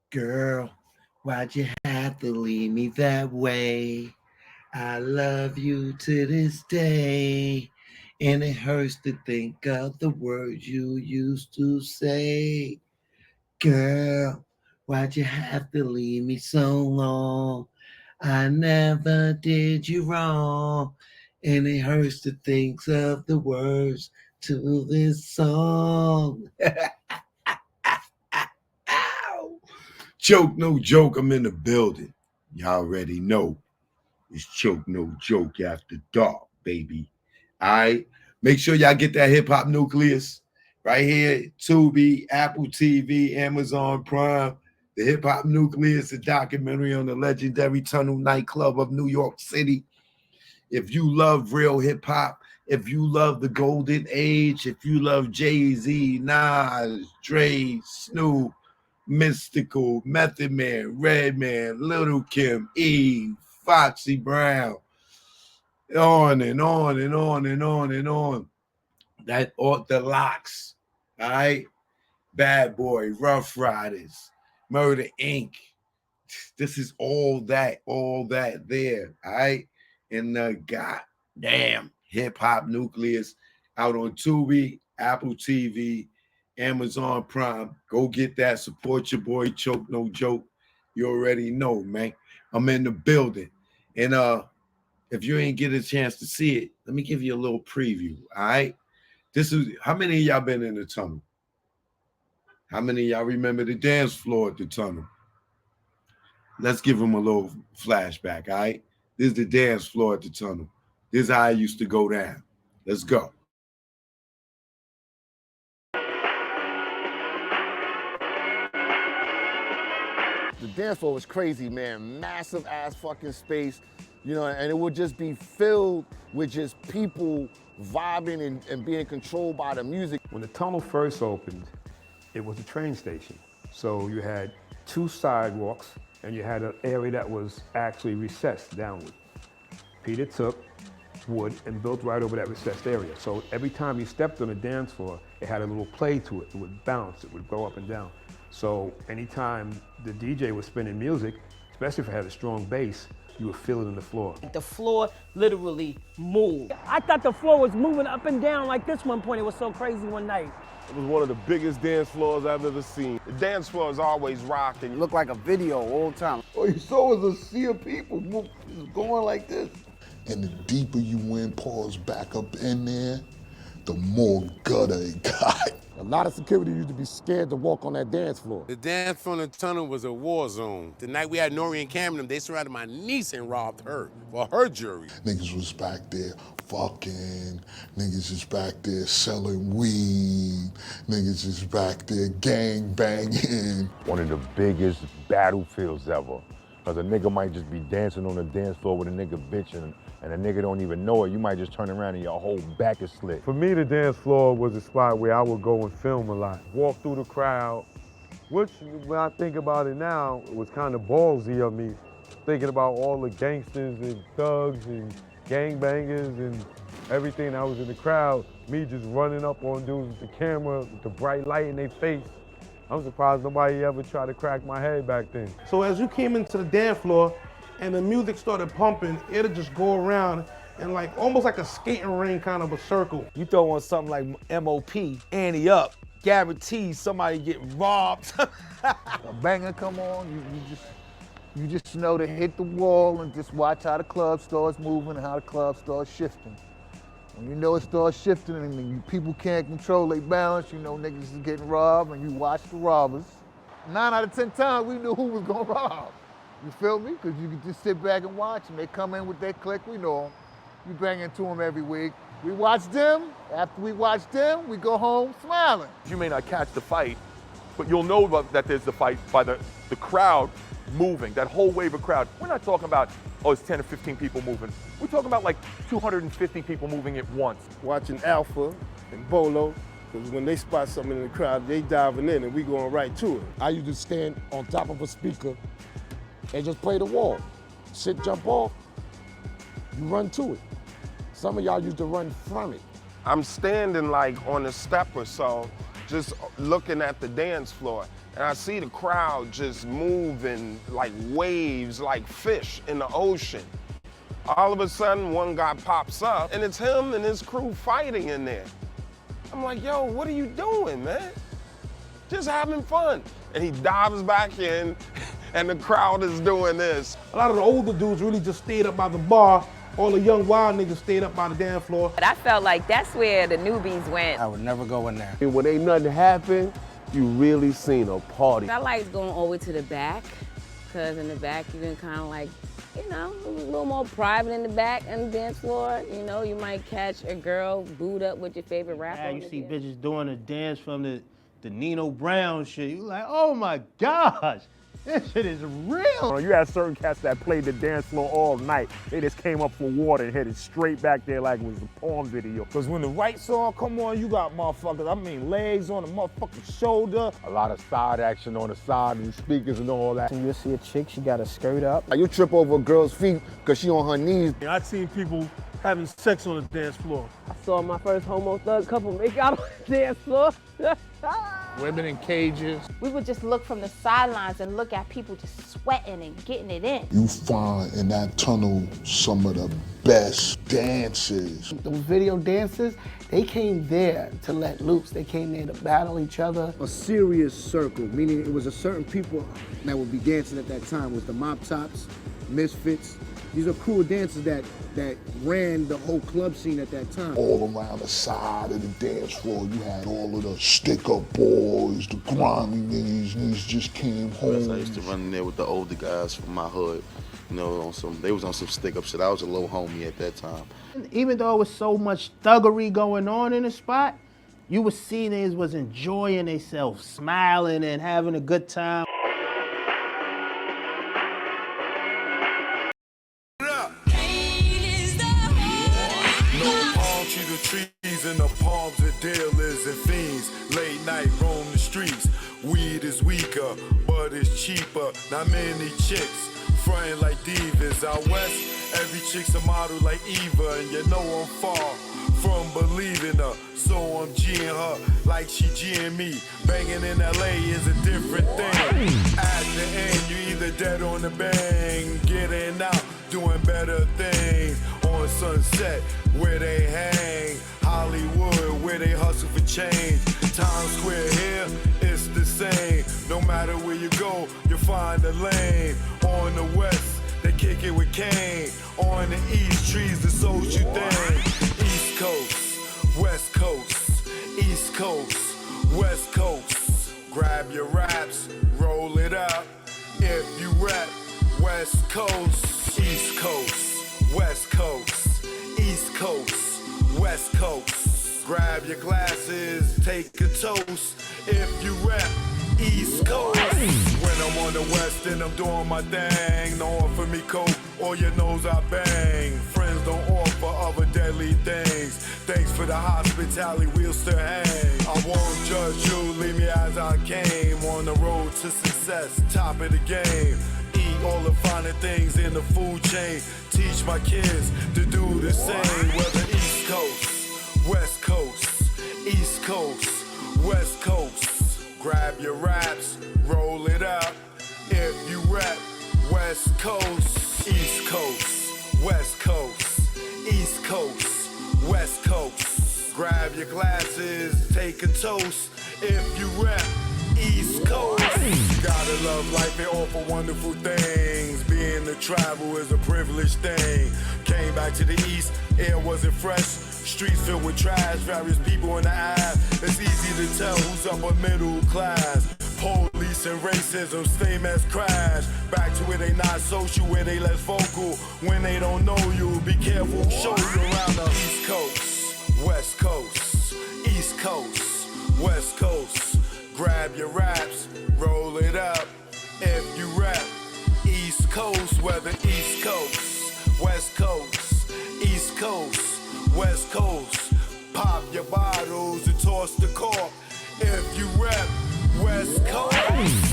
Girl, why'd you have to leave me that way? I love you to this day. And it hurts to think of the words you used to say. Girl, why'd you have to leave me so long? I never did you wrong. And it hurts to think of the words to this song. Ow! Joke, no joke, I'm in the building. Y'all already know. It's Choke No Joke After Dark, baby. All right? Make sure y'all get that hip hop nucleus right here. Tubi, Apple TV, Amazon Prime. The Hip Hop Nucleus, a documentary on the legendary Tunnel nightclub of New York City. If you love real hip hop, if you love the golden age, if you love Jay-Z, Nas, Dre, Snoop, Mystical, Method Man, Redman, Little Kim, Eve, Foxy Brown, on and on and on and on and on. That all the locks, all right? Bad Boy, Rough Riders, Murder Inc. This is all that there, all right? And the goddamn hip hop nucleus out on Tubi, Apple TV, Amazon Prime. Go get that. Support your boy Choke No Joke. You already know, man. I'm in the building. And if you ain't get a chance to see it, let me give you a little preview. All right. This is how many of y'all been in the tunnel? How many of y'all remember the dance floor at the tunnel? Let's give them a little flashback. All right. This is the dance floor at the tunnel. This is how I used to go down. Let's go. The dance floor was crazy, man. Massive ass fucking space, you know, and it would just be filled with just people vibing and being controlled by the music. When the tunnel first opened, it was a train station. So you had two sidewalks and you had an area that was actually recessed downward. Peter took wood and built right over that recessed area. So every time you stepped on the dance floor, it had a little play to it. It would bounce, it would go up and down. So anytime the DJ was spinning music, especially if it had a strong bass, you would feel it in the floor. The floor literally moved. I thought the floor was moving up and down like this one point. It was so crazy one night. It was one of the biggest dance floors I've ever seen. The dance floor is always rocking. It looked like a video all the time. All you saw was a sea of people going like this. And the deeper you went, pause back up in there, the more gutter it got. A lot of security used to be scared to walk on that dance floor. The dance floor in the tunnel was a war zone. The night we had Nori and Cameron, they surrounded my niece and robbed her for her jewelry. Niggas was back there fucking, niggas is back there selling weed, niggas is back there gang banging. One of the biggest battlefields ever. Cause a nigga might just be dancing on the dance floor with a nigga bitching and a nigga don't even know it. You might just turn around and your whole back is slit. For me, the dance floor was a spot where I would go and film a lot. Walk through the crowd, which when I think about it now, it was kind of ballsy of me, thinking about all the gangsters and thugs and gangbangers and everything that was in the crowd, me just running up on dudes with the camera, with the bright light in their face. I'm surprised nobody ever tried to crack my head back then. So as you came into the dance floor and the music started pumping, it'll just go around and like almost like a skating ring kind of a circle. You throw on something like M.O.P., Ante Up, guarantee somebody get robbed. A banger come on, you just know to hit the wall and just watch how the club starts moving and how the club starts shifting. When you know it starts shifting and people can't control their balance, you know niggas is getting robbed and you watch the robbers. 9 out of 10 times we knew who was gonna rob. You feel me? Because you could just sit back and watch them. They come in with their clique, we know them. We bang into them every week. We watch them, after we watch them, we go home smiling. You may not catch the fight, but you'll know that there's the fight by the crowd moving, that whole wave of crowd. We're not talking about, oh, it's 10 or 15 people moving. We're talking about like 250 people moving at once. Watching Alpha and Bolo, because when they spot something in the crowd, they diving in and we going right to it. I used to stand on top of a speaker and just play the wall. Shit jump off, you run to it. Some of y'all used to run from it. I'm standing like on a step or so, just looking at the dance floor, and I see the crowd just moving like waves, like fish in the ocean. All of a sudden, one guy pops up, and it's him and his crew fighting in there. I'm like, yo, what are you doing, man? Just having fun. And he dives back in, and the crowd is doing this. A lot of the older dudes really just stayed up by the bar. All the young wild niggas stayed up by the dance floor. But I felt like that's where the newbies went. I would never go in there. And when ain't nothing happen, you really seen a party. I like going all the way to the back, because in the back you can kind of like, you know, a little more private in the back on the dance floor. You know, you might catch a girl booed up with your favorite rapper. Yeah, you see bitches doing a dance from the Nino Brown shit. You like, oh my gosh, this shit is real. You had certain cats that played the dance floor all night. They just came up for water and headed straight back there like it was a porn video. Because when the right song come on, you got motherfuckers, I mean legs on the motherfucking shoulder. A lot of side action on the side and speakers and all that. And you'll see a chick, she got a skirt up. You trip over a girl's feet because she on her knees. I've seen people having sex on the dance floor. I saw my first homo thug couple make out on the dance floor. Women in cages. We would just look from the sidelines and look at people just sweating and getting it in. You find in that tunnel some of the best dances. Those video dances, they came there to let loose. They came there to battle each other. A serious circle, meaning it was a certain people that would be dancing at that time. It was the Mop Tops, Misfits. These are cool dancers that ran the whole club scene at that time. All around the side of the dance floor, you had all of the stick-up boys, the grimy niggas just came home. I used to run in there with the older guys from my hood. You know, they was on some stick-up shit. I was a little homie at that time. Even though it was so much thuggery going on in the spot, you would see niggas was enjoying themselves, smiling and having a good time. Trees in the palms of dealers and fiends. Late night roam the streets. Weed is weaker, but it's cheaper. Not many chicks frontin' like divas. Out west, every chick's a model like Eva, and you know I'm far from believing her. So I'm G'ing her like she G'ing me. Banging in LA is a different thing. At the end, you either dead on the bang, getting out, doing better things. On Sunset, where they hang. Hollywood, where they hustle for change. Times Square here, it's the same. No matter where you go, you'll find a lane. On the west, they kick it with Kane. On the east, trees the social thing. East Coast, West Coast, East Coast, West Coast. Grab your raps, roll it up. If you rap, West Coast, East Coast, West Coast, East Coast, West Coast. Grab your glasses, take a toast. If you rap, East Coast. When I'm on the West and I'm doing my thing, don't offer me coke or your nose I bang. Friends don't offer other deadly things. Thanks for the hospitality, we'll still hang. I won't judge you, leave me as I came. On the road to success, top of the game. Eat all the finer things in the food chain. Teach my kids to do the same. Whether East Coast, West Coast, East Coast, West Coast. Grab your raps, roll it up. If you rap, West Coast, East Coast, West Coast, East Coast, West Coast. Grab your glasses, take a toast. If you rap, East Coast. Gotta love life and offer wonderful things. Being to travel is a privileged thing. Came back to the East, air wasn't fresh. Streets filled with trash, various people in the eye. It's easy to tell who's upper middle class. Police and racism, same as crash. Back to where they not social, where they less vocal. When they don't know you, be careful, show you around the East Coast, West Coast, East Coast, West Coast. Grab your raps, roll it up. If you rap, East Coast, whether East Coast, West Coast, East Coast, West Coast. Pop your bottles and toss the cork. If you rap, West Coast.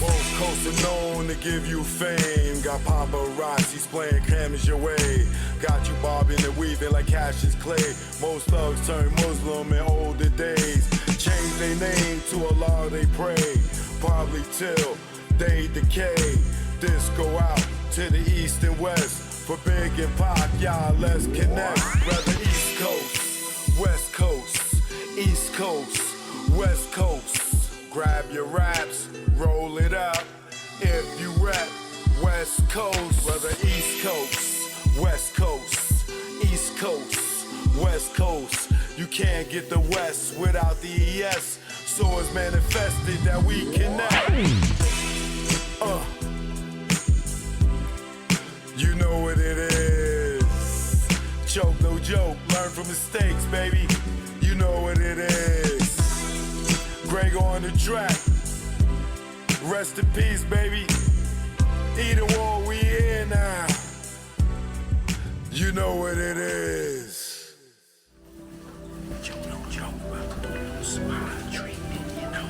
Both coasts are known to give you fame. Got paparazzis playing cameras your way. Got you bobbing and weaving like Cassius Clay. Most thugs turn Muslim in older days. Change their name to Allah they pray, probably till they decay. This go out to the east and west. For Big and Pac, y'all, let's connect. Whether East Coast, West Coast, East Coast, West Coast. Grab your raps, roll it up. If you rap West Coast, whether East Coast, West Coast, East Coast, West Coast. You can't get the West without the ES. So it's manifested that we connect. You know what it is. Choke, no joke. Learn from mistakes, baby. You know what it is. Greg on the track. Rest in peace, baby. Either war, we here now. You know what it is. Choke, no joke. Smile treatment, you know.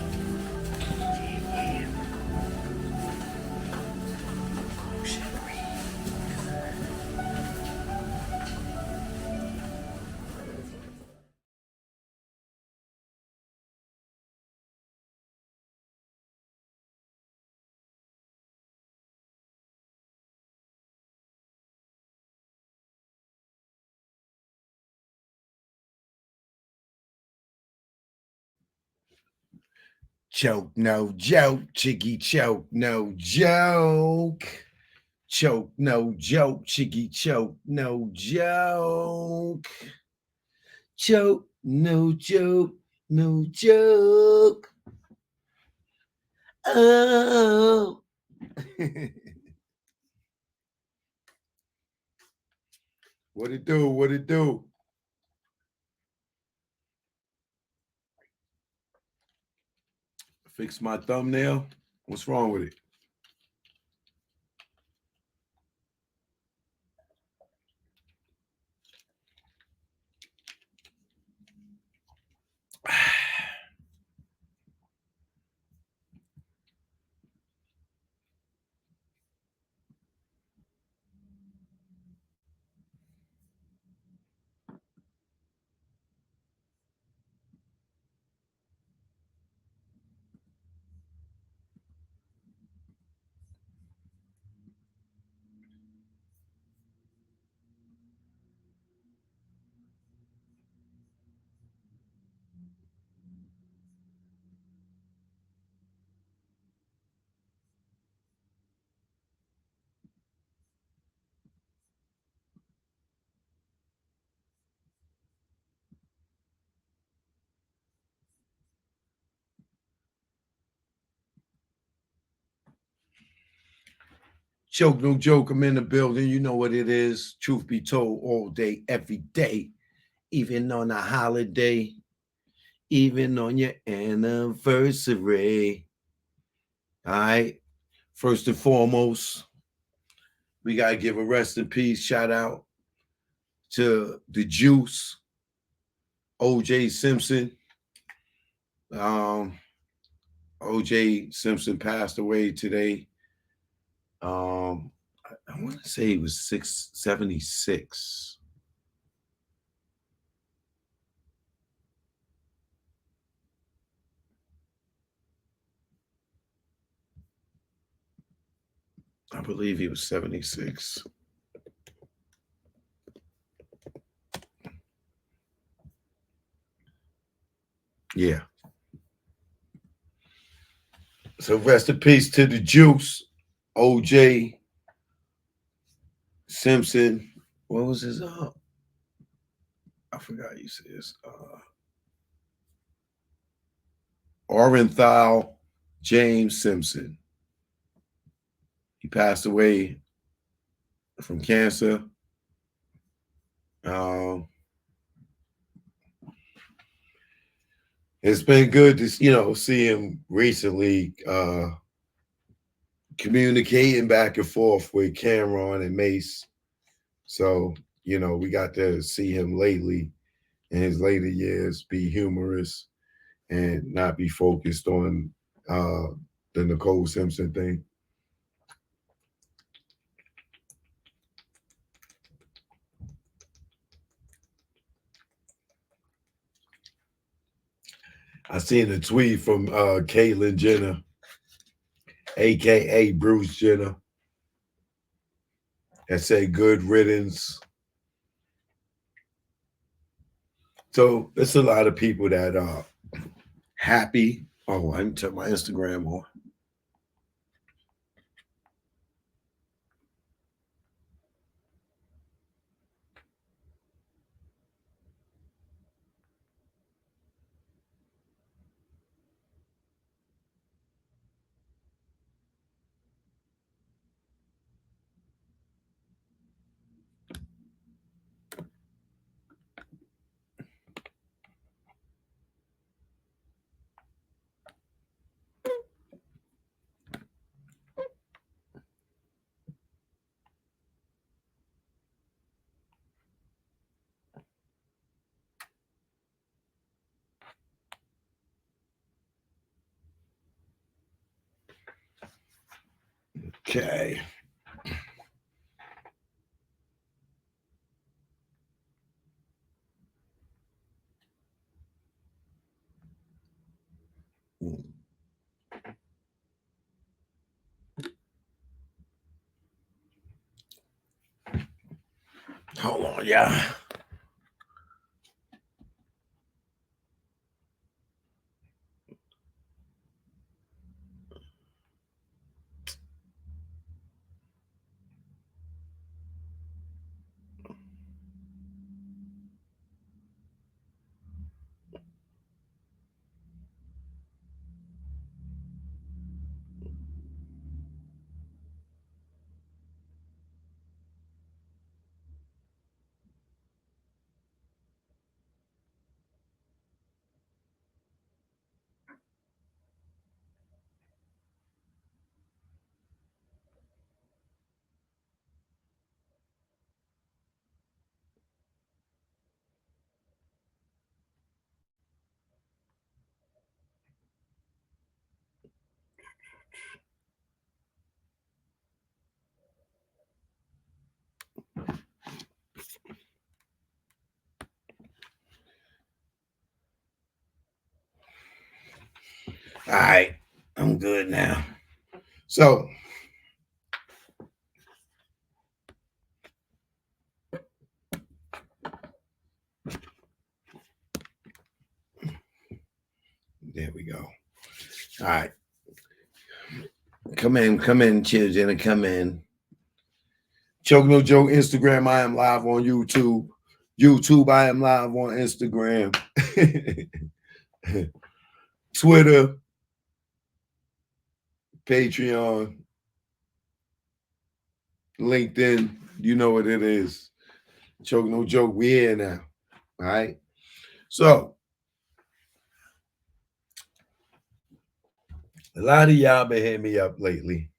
Yeah. Choke, no joke. Chiggy choke, no joke. Choke, no joke. Chiggy choke, no joke. Choke, no joke, no joke. Oh. What it do? What it do? Fix my thumbnail. What's wrong with it? Choke, no joke. I'm in the building. You know what it is. Truth be told, all day, every day, even on a holiday, even on your anniversary. All right. First and foremost, we got to give a rest in peace shout out to the Juice, O.J. Simpson. O.J. Simpson passed away today. I want to say he was 76. I believe he was 76. Yeah. So rest in peace to the Juice, O.J. Simpson. What was his I forgot you said his Orenthal James Simpson. He passed away from cancer. It's been good to see him recently communicating back and forth with Cameron and Mace. So, we got to see him lately in his later years be humorous and not be focused on the Nicole Simpson thing. I seen a tweet from Caitlyn Jenner, aka Bruce Jenner, that said good riddance. So there's a lot of people that are happy. Oh, I didn't turn my Instagram on. Okay. Hold on, y'all. All right, I'm good now. So, there we go. All right. Come in, children, come in. Choke No Joke Instagram, I am live on YouTube. YouTube, I am live on Instagram. Twitter, Patreon, LinkedIn, you know what it is. Choke No Joke, we here now. All right. So, a lot of y'all been hitting me up lately.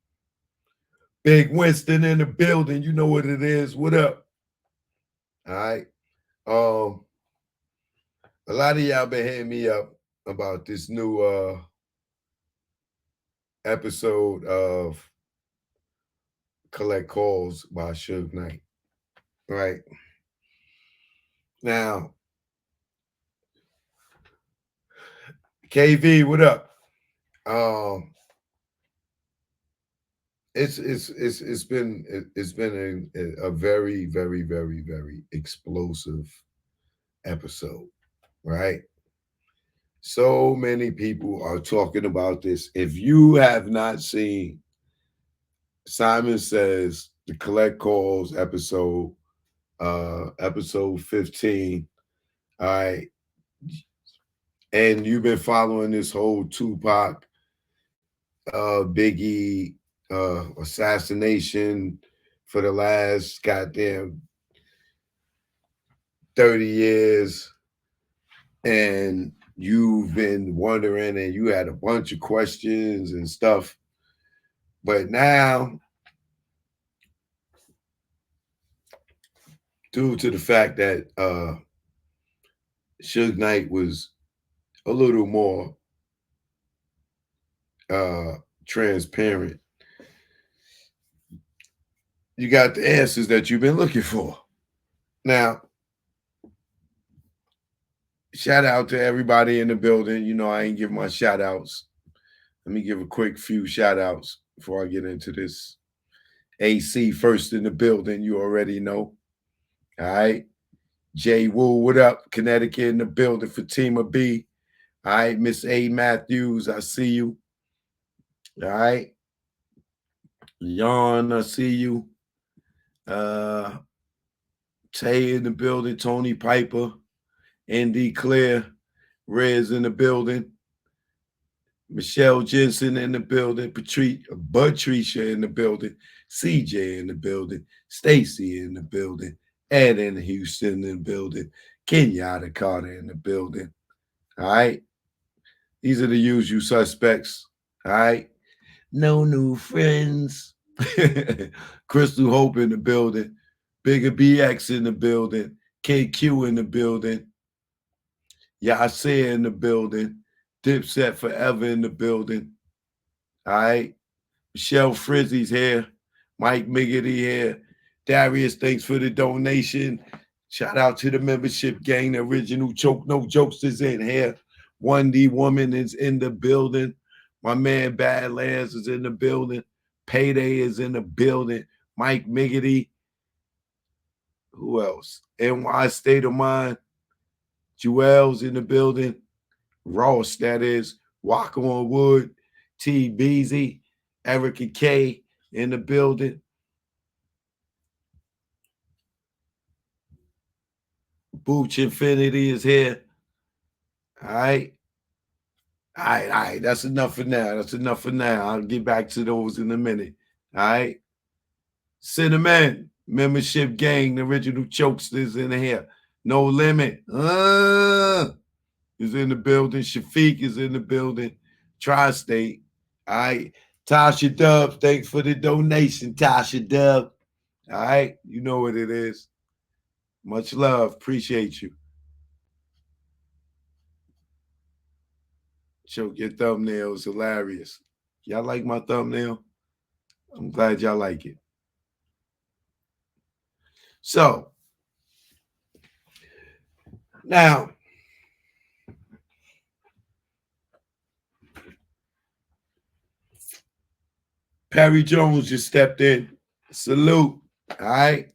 Big Winston in the building, you know what it is. What up? All right. A lot of y'all been hitting me up about this new episode of Collect Calls by Suge Knight. Right. Now, KV, what up? It's been a very, very, very, very explosive episode, right? So many people are talking about this. If you have not seen Simon Says the Collect Calls episode 15, all right, and you've been following this whole Tupac, Biggie assassination for the last goddamn 30 years, and you've been wondering and you had a bunch of questions and stuff, but now, due to the fact that Suge Knight was a little more transparent, you got the answers that you've been looking for. Now, shout out to everybody in the building. You know, I ain't give my shout outs. Let me give a quick few shout outs before I get into this. AC first in the building, you already know. All right. Jay Woo, what up? Connecticut in the building. Fatima B. All right. Miss A. Matthews, I see you. All right. Leon, I see you. Tay in the building. Tony Piper. Andy Claire. Rez in the building. Michelle Jensen in the building. Patricia in the building. CJ in the building. Stacy in the building. Ed in Houston in the building. Kenyatta Carter in the building. All right. These are the usual suspects. All right. No new friends. Crystal Hope in the building. Bigger BX in the building. KQ in the building. Yasir in the building. Dipset Forever in the building. All right. Michelle Frizzy's here. Mike Miggity here. Darius, thanks for the donation. Shout out to the membership gang. The original Choke No Jokes is in here. 1D Woman is in the building. My man Badlands is in the building. Payday is in the building. Mike Miggity. Who else? NY State of Mind. Jewel's in the building. Ross, that is. Walker on Wood. T. Beasy. Erica K in the building. Booch Infinity is here. All right. All right. That's enough for now. I'll get back to those in a minute. All right. Cinnamon, membership gang, the original Chokesters in here. No Limit. Is in the building. Shafiq is in the building. Tri-State. All right. Tasha Dub, thanks for the donation, Tasha Dub. All right. You know what it is. Much love. Appreciate you. Choke your thumbnails. Hilarious. Y'all like my thumbnail? I'm glad y'all like it. So, now, Perry Jones just stepped in. Salute. All right.